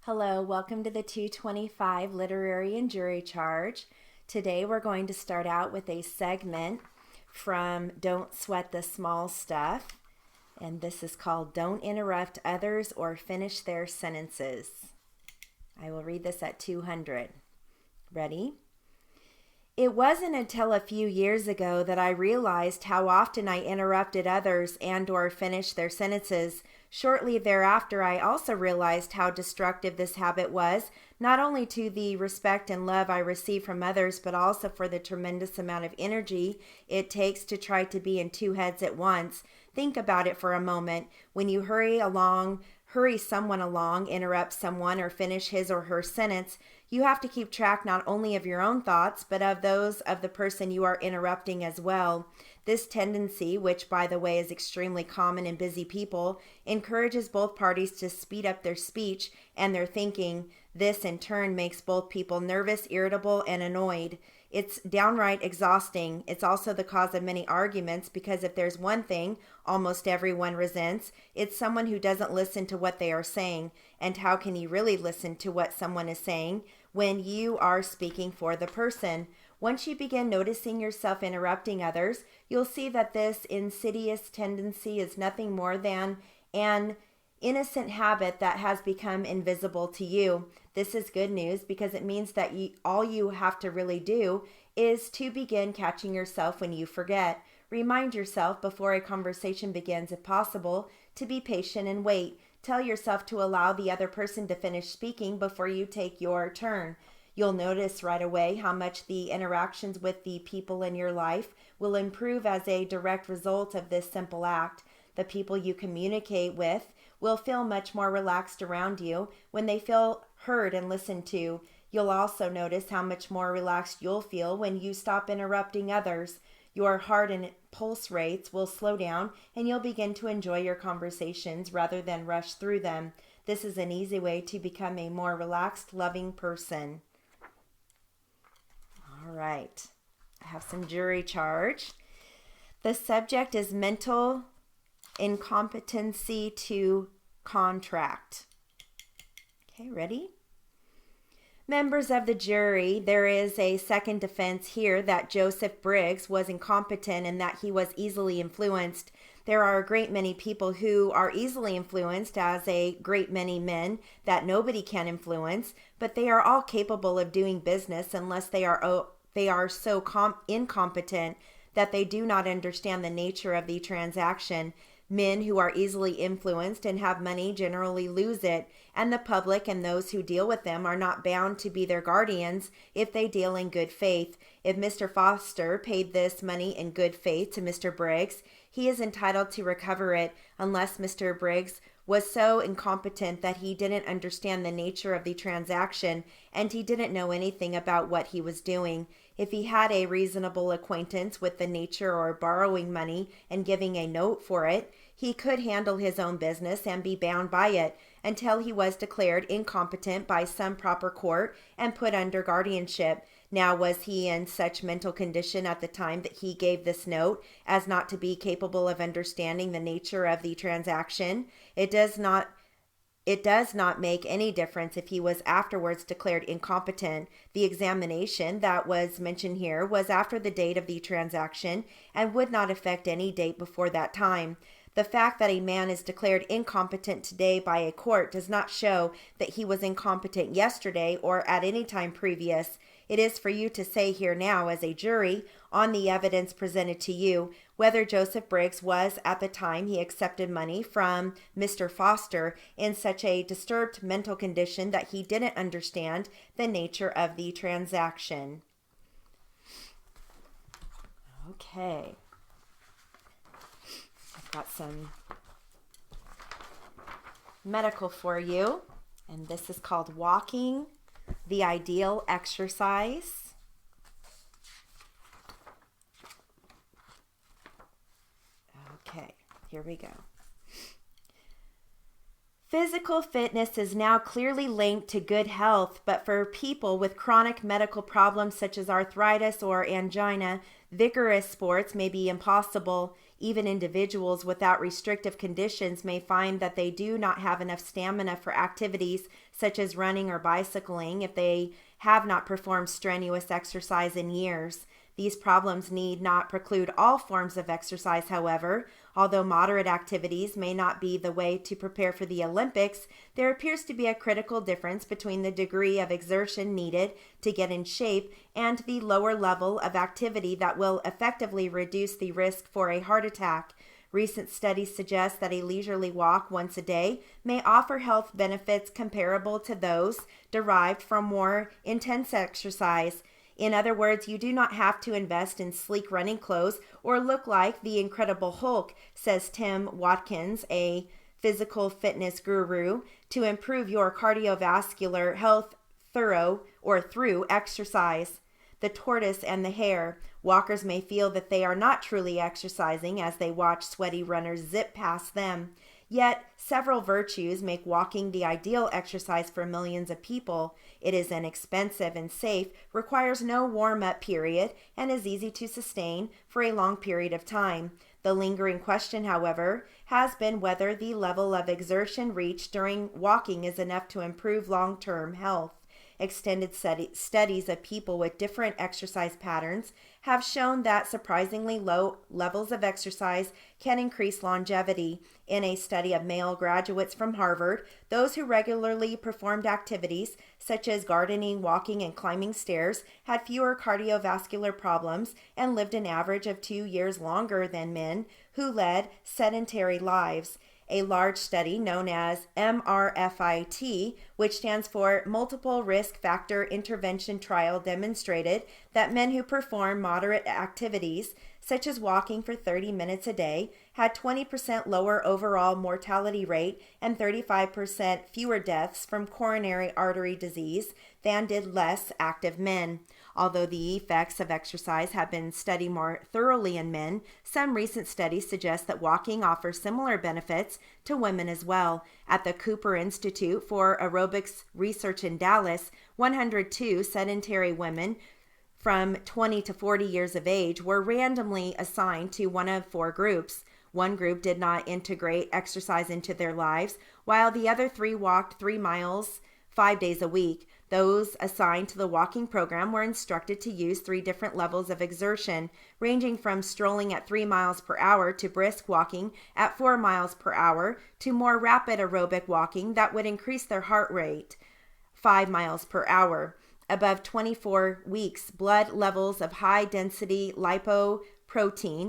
Hello, welcome to the 225 Literary and Jury Charge. Today we're going to start out with a segment from Don't Sweat the Small Stuff, and this is called Don't Interrupt Others or Finish Their Sentences. I will read this at 200. Ready? It wasn't until a few years ago that I realized how often I interrupted others and or finished their sentences. Shortly thereafter, I also realized how destructive this habit was, not only to the respect and love I receive from others, but also for the tremendous amount of energy it takes to try to be in two heads at once. Think about it for a moment. When you hurry someone along, interrupt someone, or finish his or her sentence, you have to keep track not only of your own thoughts, but of those of the person you are interrupting as well. This tendency, which by the way is extremely common in busy people, encourages both parties to speed up their speech and their thinking. This in turn makes both people nervous, irritable, and annoyed. It's downright exhausting. It's also the cause of many arguments because if there's one thing almost everyone resents, it's someone who doesn't listen to what they are saying. And how can you really listen to what someone is saying when you are speaking for the person? Once you begin noticing yourself interrupting others, you'll see that this insidious tendency is nothing more than an innocent habit that has become invisible to you. This is good news because it means that all you have to really do is to begin catching yourself when you forget. Remind yourself before a conversation begins, if possible, to be patient and wait. Tell yourself to allow the other person to finish speaking before you take your turn. You'll notice right away how much the interactions with the people in your life will improve as a direct result of this simple act. The people you communicate with will feel much more relaxed around you when they feel heard and listened to. You'll also notice how much more relaxed you'll feel when you stop interrupting others. Your heart and pulse rates will slow down and you'll begin to enjoy your conversations rather than rush through them. This is an easy way to become a more relaxed, loving person. All right, I have some jury charge. The subject is mental incompetency to contract. Okay, ready? Members of the jury, there is a second defense here that Joseph Briggs was incompetent and that he was easily influenced. There are a great many people who are easily influenced, as a great many men that nobody can influence, but they are all capable of doing business unless they are so incompetent that they do not understand the nature of the transaction. Men who are easily influenced and have money generally lose it, and the public and those who deal with them are not bound to be their guardians if they deal in good faith. If Mr. Foster paid this money in good faith to Mr. Briggs, he is entitled to recover it unless Mr. Briggs was so incompetent that he didn't understand the nature of the transaction and he didn't know anything about what he was doing. If he had a reasonable acquaintance with the nature or borrowing money and giving a note for it, he could handle his own business and be bound by it until he was declared incompetent by some proper court and put under guardianship. Now, was he in such mental condition at the time that he gave this note as not to be capable of understanding the nature of the transaction? It does not make any difference if he was afterwards declared incompetent. The examination that was mentioned here was after the date of the transaction and would not affect any date before that time. The fact that a man is declared incompetent today by a court does not show that he was incompetent yesterday or at any time previous. It is for you to say here now as a jury, on the evidence presented to you, whether Joseph Briggs was at the time he accepted money from Mr. Foster in such a disturbed mental condition that he didn't understand the nature of the transaction. Okay. I've got some medical for you, and this is called walking the ideal exercise. Okay, here we go. Physical fitness is now clearly linked to good health, but for people with chronic medical problems such as arthritis or angina, vigorous sports may be impossible. Even individuals without restrictive conditions may find that they do not have enough stamina for activities such as running or bicycling if they have not performed strenuous exercise in years. These problems need not preclude all forms of exercise, however. Although moderate activities may not be the way to prepare for the Olympics, there appears to be a critical difference between the degree of exertion needed to get in shape and the lower level of activity that will effectively reduce the risk for a heart attack. Recent studies suggest that a leisurely walk once a day may offer health benefits comparable to those derived from more intense exercise. In other words, you do not have to invest in sleek running clothes or look like the Incredible Hulk, says Tim Watkins, a physical fitness guru, to improve your cardiovascular health through exercise. The tortoise and the hare. Walkers may feel that they are not truly exercising as they watch sweaty runners zip past them. Yet, several virtues make walking the ideal exercise for millions of people. It is inexpensive and safe, requires no warm-up period, and is easy to sustain for a long period of time. The lingering question, however, has been whether the level of exertion reached during walking is enough to improve long-term health. Extended studies of people with different exercise patterns have shown that surprisingly low levels of exercise can increase longevity. In a study of male graduates from Harvard, those who regularly performed activities such as gardening, walking, and climbing stairs had fewer cardiovascular problems and lived an average of 2 years longer than men who led sedentary lives. A large study known as MRFIT, which stands for Multiple Risk Factor Intervention Trial, demonstrated that men who perform moderate activities, such as walking for 30 minutes a day, had 20% lower overall mortality rate and 35% fewer deaths from coronary artery disease than did less active men. Although the effects of exercise have been studied more thoroughly in men, some recent studies suggest that walking offers similar benefits to women as well. At the Cooper Institute for Aerobics Research in Dallas, 102 sedentary women from 20 to 40 years of age were randomly assigned to one of 4 groups. One group did not integrate exercise into their lives, while the other 3 walked 3 miles 5 days a week. Those assigned to the walking program were instructed to use 3 different levels of exertion, ranging from strolling at 3 miles per hour to brisk walking at 4 miles per hour to more rapid aerobic walking that would increase their heart rate 5 miles per hour. Above 24 weeks, blood levels of high-density lipoprotein,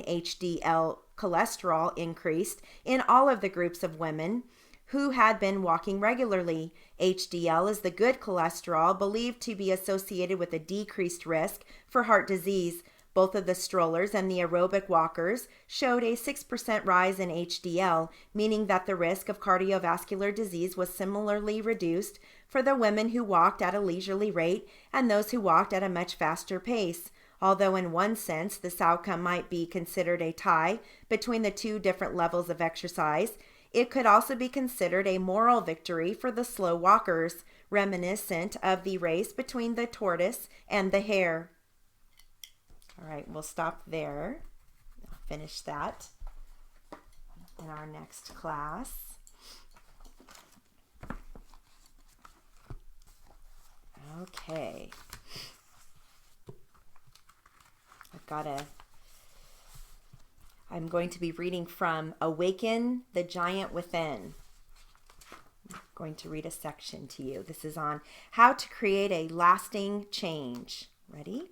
HDL, cholesterol increased in all of the groups of women who had been walking regularly. HDL is the good cholesterol believed to be associated with a decreased risk for heart disease. Both of the strollers and the aerobic walkers showed a 6% rise in HDL, meaning that the risk of cardiovascular disease was similarly reduced for the women who walked at a leisurely rate and those who walked at a much faster pace. Although in one sense this outcome might be considered a tie between the 2 different levels of exercise, it could also be considered a moral victory for the slow walkers, reminiscent of the race between the tortoise and the hare. All right, we'll stop there. I'll finish that in our next class. Okay. I'm going to be reading from Awaken the Giant Within. I'm going to read a section to you. This is on how to create a lasting change. Ready?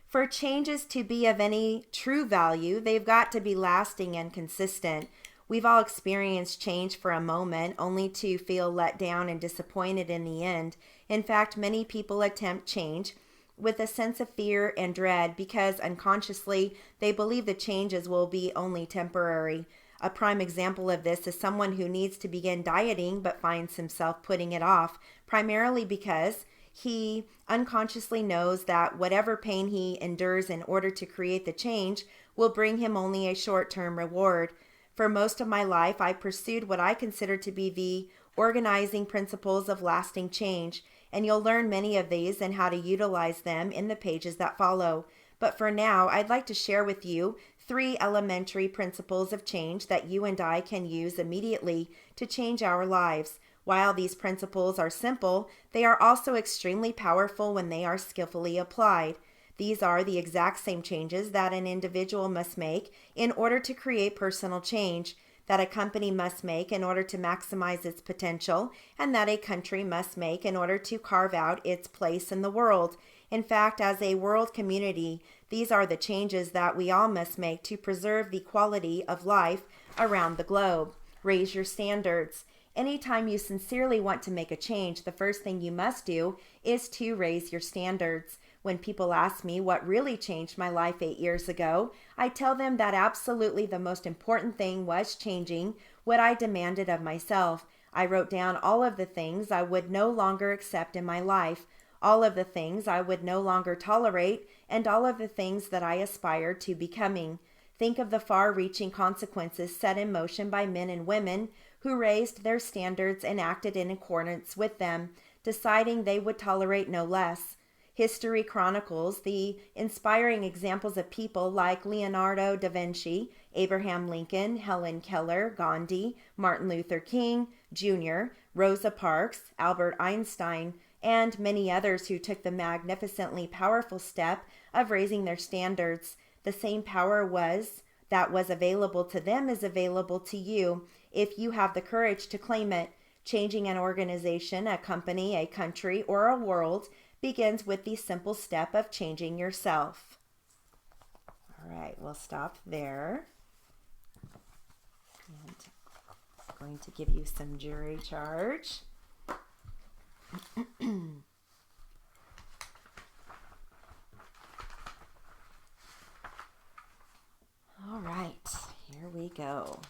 For changes to be of any true value, they've got to be lasting and consistent. We've all experienced change for a moment, only to feel let down and disappointed in the end. In fact, many people attempt change with a sense of fear and dread because unconsciously they believe the changes will be only temporary. A prime example of this is someone who needs to begin dieting but finds himself putting it off, primarily because he unconsciously knows that whatever pain he endures in order to create the change will bring him only a short-term reward. For most of my life, I pursued what I consider to be the organizing principles of lasting change, and you'll learn many of these and how to utilize them in the pages that follow. But for now, I'd like to share with you 3 elementary principles of change that you and I can use immediately to change our lives. While these principles are simple, they are also extremely powerful when they are skillfully applied. These are the exact same changes that an individual must make in order to create personal change, that a company must make in order to maximize its potential, and that a country must make in order to carve out its place in the world. In fact, as a world community, these are the changes that we all must make to preserve the quality of life around the globe. Raise your standards. Anytime you sincerely want to make a change, the first thing you must do is to raise your standards. When people ask me what really changed my life 8 years ago, I tell them that absolutely the most important thing was changing what I demanded of myself. I wrote down all of the things I would no longer accept in my life, all of the things I would no longer tolerate, and all of the things that I aspired to becoming. Think of the far-reaching consequences set in motion by men and women who raised their standards and acted in accordance with them, deciding they would tolerate no less. History chronicles the inspiring examples of people like Leonardo da Vinci, Abraham Lincoln, Helen Keller, Gandhi, Martin Luther King Jr., Rosa Parks, Albert Einstein, and many others who took the magnificently powerful step of raising their standards. The same power that was available to them is available to you if you have the courage to claim it. Changing an organization, a company, a country, or a world begins with the simple step of changing yourself. All right, we'll stop there. And I'm going to give you some jury charge. All right, here we go.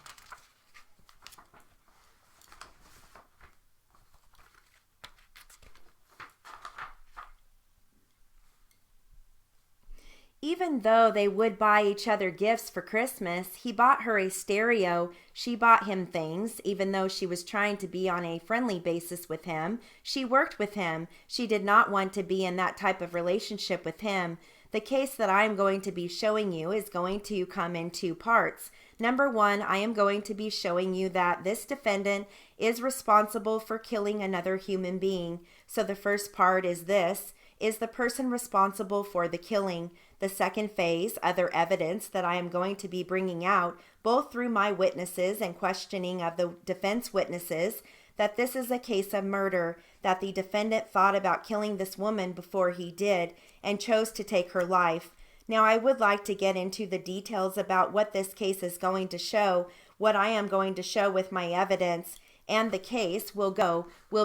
Even though they would buy each other gifts for Christmas, he bought her a stereo. She bought him things. Even though she was trying to be on a friendly basis with him, she worked with him. She did not want to be in that type of relationship with him. The case that I am going to be showing you is going to come in 2 parts. Number 1, I am going to be showing you that this defendant is responsible for killing another human being. So the first part is this: is the person responsible for the killing? The second phase, other evidence that I am going to be bringing out, both through my witnesses and questioning of the defense witnesses, that this is a case of murder, that the defendant thought about killing this woman before he did and chose to take her life. Now, I would like to get into the details about what this case is going to show, what I am going to show with my evidence, and the case will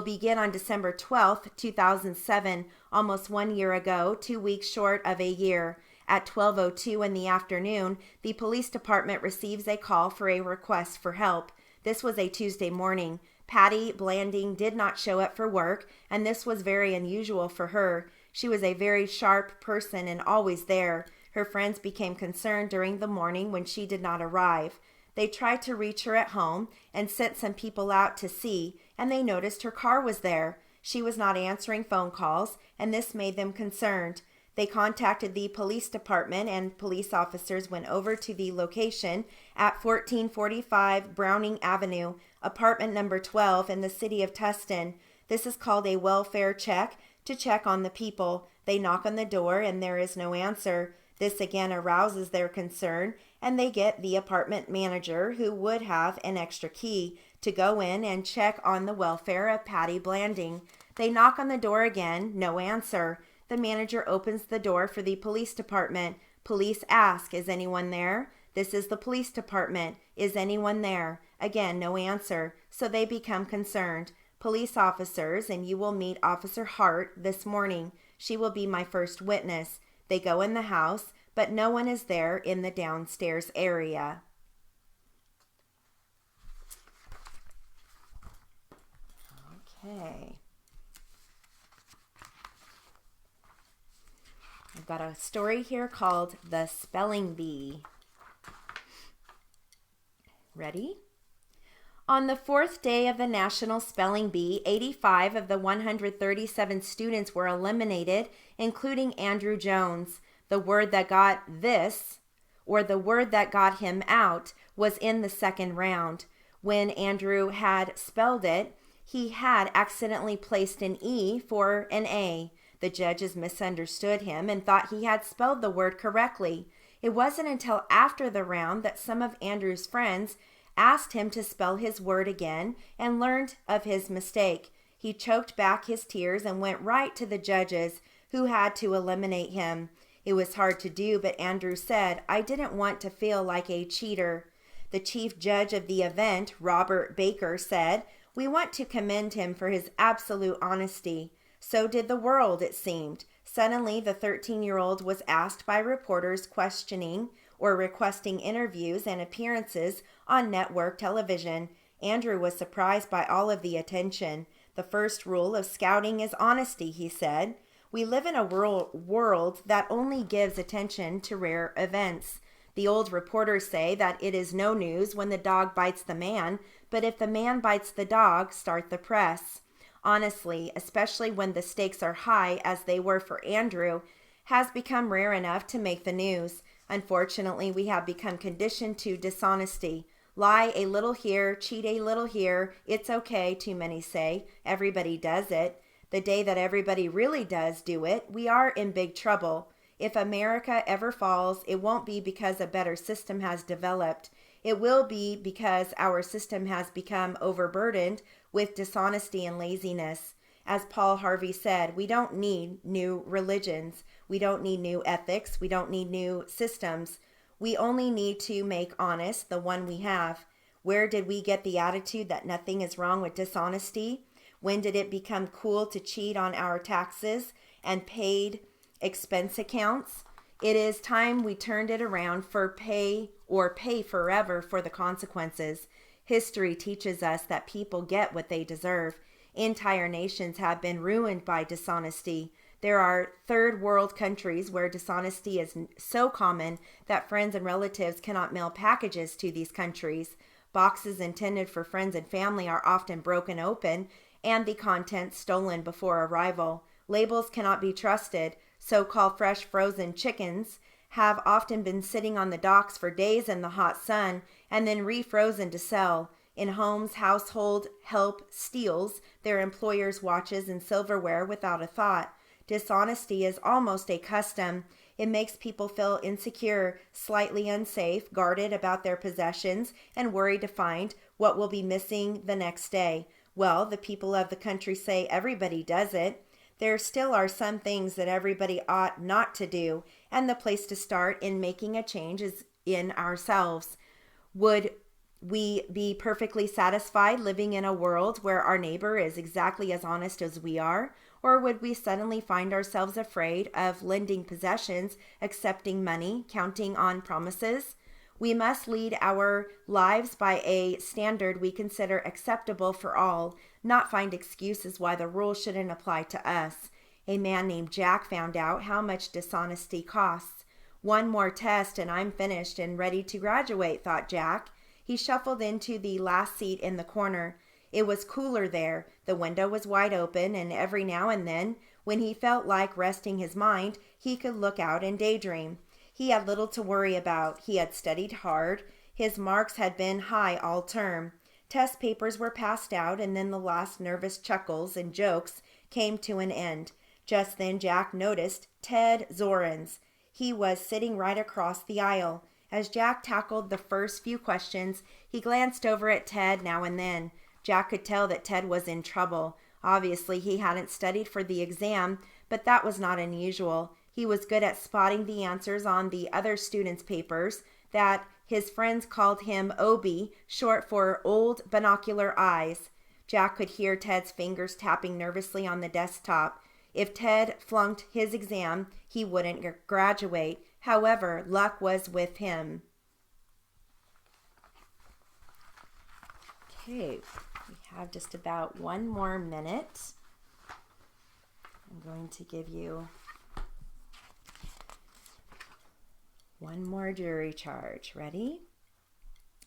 begin on December 12th, 2007, almost 1 year ago, 2 weeks short of a year. At 12:02 in the afternoon, the police department receives a call for a request for help. This was a Tuesday morning. Patty Blanding did not show up for work, and this was very unusual for her. She was a very sharp person and always there. Her friends became concerned during the morning when she did not arrive. They tried to reach her at home and sent some people out to see, and they noticed her car was there. She was not answering phone calls, and this made them concerned. They contacted the police department, and police officers went over to the location at 1445 Browning Avenue, apartment number 12 in the city of Tustin. This is called a welfare check, to check on the people. They knock on the door and there is no answer. This again arouses their concern, and they get the apartment manager, who would have an extra key, to go in and check on the welfare of Patty Blanding. They knock on the door again, no answer. The manager opens the door for the police department. Police ask, "Is anyone there?" "This is the police department. Is anyone there?" Again, no answer. So they become concerned. Police officers, and you will meet Officer Hart this morning. She will be my first witness. They go in the house, but no one is there in the downstairs area. Okay. I've got a story here called The Spelling Bee. Ready? On the 4th day of the National Spelling Bee, 85 of the 137 students were eliminated, including Andrew Jones. The word that got this or the word that got him out, was in the second round. When Andrew had spelled it, he had accidentally placed an E for an A. The judges misunderstood him and thought he had spelled the word correctly. It wasn't until after the round that some of Andrew's friends asked him to spell his word again and learned of his mistake. He choked back his tears and went right to the judges, who had to eliminate him. It was hard to do, but Andrew said, "I didn't want to feel like a cheater." The chief judge of the event, Robert Baker, said, "We want to commend him for his absolute honesty." So did the world, it seemed. Suddenly, the 13-year-old was asked by reporters questioning or requesting interviews and appearances on network television. Andrew was surprised by all of the attention. "The first rule of scouting is honesty," he said. "We live in a world that only gives attention to rare events. The old reporters say that it is no news when the dog bites the man, but if the man bites the dog, start the press." Honestly, especially when the stakes are high, as they were for Andrew, has become rare enough to make the news. Unfortunately, we have become conditioned to dishonesty. Lie a little here, cheat a little here, it's okay, too many say. Everybody does it. The day that everybody really does do it, we are in big trouble. If America ever falls, it won't be because a better system has developed. It will be because our system has become overburdened with dishonesty and laziness. As Paul Harvey said, we don't need new religions. We don't need new ethics. We don't need new systems. We only need to make honest the one we have. Where did we get the attitude that nothing is wrong with dishonesty? When did it become cool to cheat on our taxes and paid expense accounts? It is time we turned it around for pay forever for the consequences. History teaches us that people get what they deserve. Entire nations have been ruined by dishonesty. There are third world countries where dishonesty is so common that friends and relatives cannot mail packages to these countries. Boxes intended for friends and family are often broken open and the contents stolen before arrival. Labels cannot be trusted. So-called fresh frozen chickens have often been sitting on the docks for days in the hot sun and then refrozen to sell. In homes, household help steals their employers' watches and silverware without a thought. Dishonesty is almost a custom. It makes people feel insecure, slightly unsafe, guarded about their possessions, and worried to find what will be missing the next day. Well, the people of the country say everybody does it. There still are some things that everybody ought not to do, and the place to start in making a change is in ourselves. Would we be perfectly satisfied living in a world where our neighbor is exactly as honest as we are? Or would we suddenly find ourselves afraid of lending possessions, accepting money, counting on promises? We must lead our lives by a standard we consider acceptable for all, not find excuses why the rule shouldn't apply to us. A man named Jack found out how much dishonesty costs. "One more test and I'm finished and ready to graduate," thought Jack. He shuffled into the last seat in the corner. It was cooler there. The window was wide open, and every now and then, when he felt like resting his mind, he could look out and daydream. He had little to worry about. He had studied hard. His marks had been high all term. Test papers were passed out, and then the last nervous chuckles and jokes came to an end. Just then Jack noticed Ted Zorans. He was sitting right across the aisle. As Jack tackled the first few questions, he glanced over at Ted now and then. Jack could tell that Ted was in trouble. Obviously, he hadn't studied for the exam, but that was not unusual. He was good at spotting the answers on the other students' papers, that his friends called him Obie, short for Old Binocular Eyes. Jack could hear Ted's fingers tapping nervously on the desktop. If Ted flunked his exam, he wouldn't graduate. However, luck was with him. Okay, we have just about one more minute. I'm going to give you one more jury charge. Ready?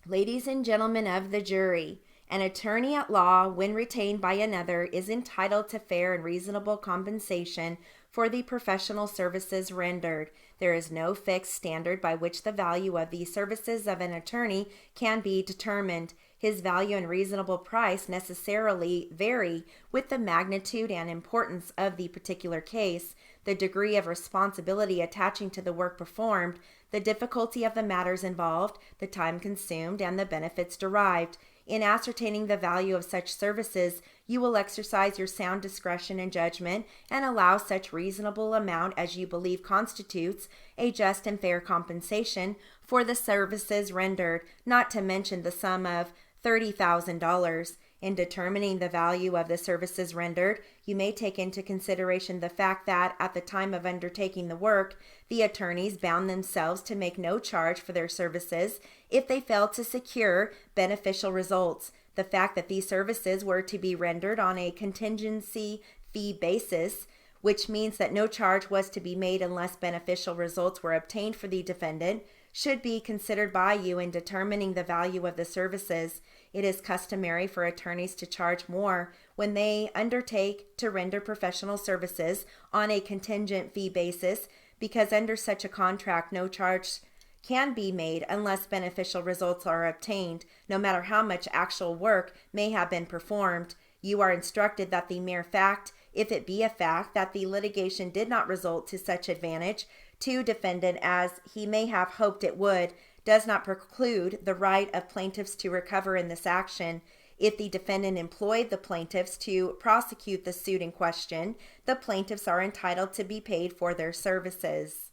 Ladies and gentlemen of the jury, an attorney at law, when retained by another, is entitled to fair and reasonable compensation for the professional services rendered. There is no fixed standard by which the value of the services of an attorney can be determined. His value and reasonable price necessarily vary with the magnitude and importance of the particular case, the degree of responsibility attaching to the work performed, the difficulty of the matters involved, the time consumed, and the benefits derived. In ascertaining the value of such services, you will exercise your sound discretion and judgment and allow such reasonable amount as you believe constitutes a just and fair compensation for the services rendered, not to mention the sum of $30,000. In determining the value of the services rendered, you may take into consideration the fact that at the time of undertaking the work, the attorneys bound themselves to make no charge for their services if they failed to secure beneficial results. The fact that these services were to be rendered on a contingency fee basis, which means that no charge was to be made unless beneficial results were obtained for the defendant, should be considered by you in determining the value of the services. It is customary for attorneys to charge more when they undertake to render professional services on a contingent fee basis, because under such a contract no charge can be made unless beneficial results are obtained, no matter how much actual work may have been performed. You are instructed that the mere fact, if it be a fact, that the litigation did not result to such advantage to defendant as he may have hoped it would, does not preclude the right of plaintiffs to recover in this action. If the defendant employed the plaintiffs to prosecute the suit in question, the plaintiffs are entitled to be paid for their services.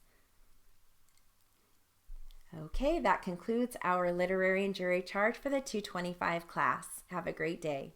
Okay, that concludes our literary and jury charge for the 225 class. Have a great day.